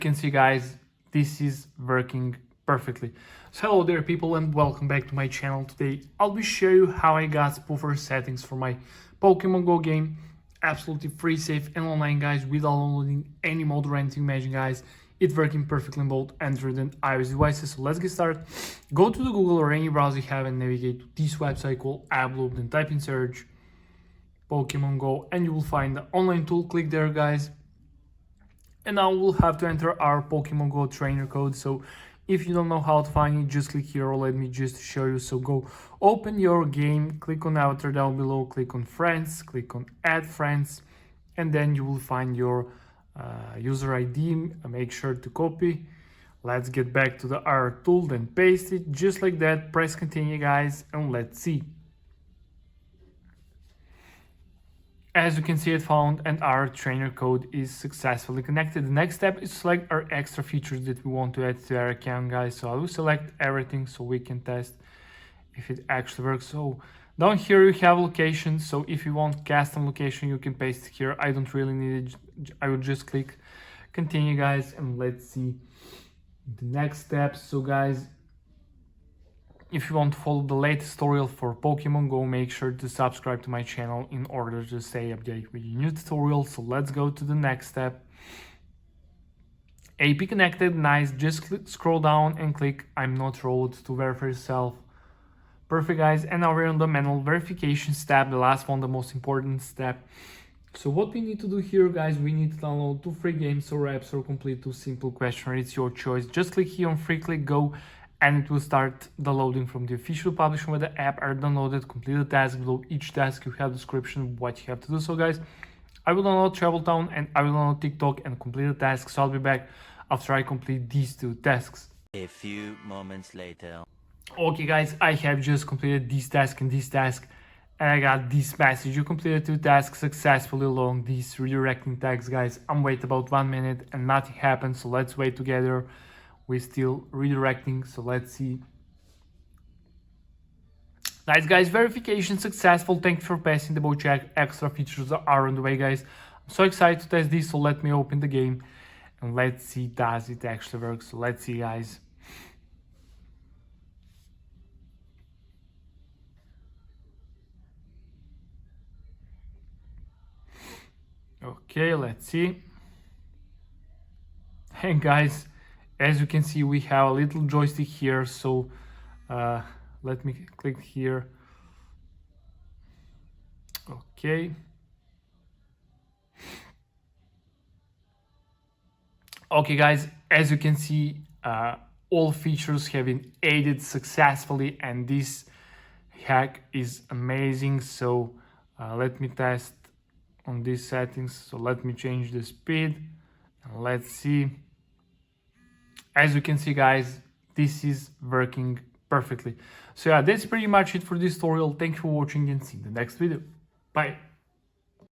can see, guys, this is working perfectly. So hello there people, and welcome back to my channel. Today I'll be showing you how I got spoofer settings for my Pokemon Go game. Absolutely free, safe and online, guys, without downloading any mod or anything. Imagine, guys, it's working perfectly on both Android and iOS devices. So let's get started. Go to the Google or any browser you have and navigate to this website called AppLoop, then type in search Pokemon Go and you will find the online tool. Click there, guys, and now we'll have to enter our Pokemon Go trainer code. So if you don't know how to find it, just click here, or let me just show you. So go open your game, click on avatar down below, click on friends, click on add friends, and then you will find your user ID. Make sure to copy. Let's get back to the our tool, then paste it just like that. Press continue, guys, and let's see. As you can see, it found and our trainer code is successfully connected. The next step is select our extra features that we want to add to our account, guys. So I will select everything so we can test if it actually works. So down here you have location. So if you want custom location, you can paste it here. I don't really need it. I will just click continue, guys, and let's see the next steps. So guys, if you want to follow the latest tutorial for Pokemon Go, make sure to subscribe to my channel in order to stay updated with new tutorials. So let's go to the next step. AP connected, nice. Just scroll down and click I'm not robot to verify yourself. Perfect, guys. And now we're on the manual verification step, the last one, the most important step. So what we need to do here, guys, we need to download 2 free games or apps or complete 2 simple questionnaires. It's your choice. Just click here on free, click go, and it will start the loading from the official publisher where the app are downloaded. Complete the task. Below each task you have description what you have to do. So guys, I will download Travel Town and I will download TikTok and complete the task. So I'll be back after I complete these 2 tasks. A few moments later. Okay guys, I have just completed this task and this task, and I got this message: you completed 2 tasks successfully along these redirecting tags. Guys, I'm waiting about 1 minute and nothing happened, so let's wait together. We're still redirecting, so let's see. Nice, guys, verification successful. Thank you for passing the bow check. Extra features are on the way, guys. I'm so excited to test this, so let me open the game and let's see does it actually work. So let's see, guys. Okay, let's see. And guys, as you can see, we have a little joystick here, so let me click here. Okay. Okay guys, as you can see, all features have been added successfully, and this hack is amazing. So let me test on these settings. So let me change the speed and let's see. As you can see, guys, this is working perfectly. So yeah, that's pretty much it for this tutorial. Thank you for watching and see you in the next video. Bye.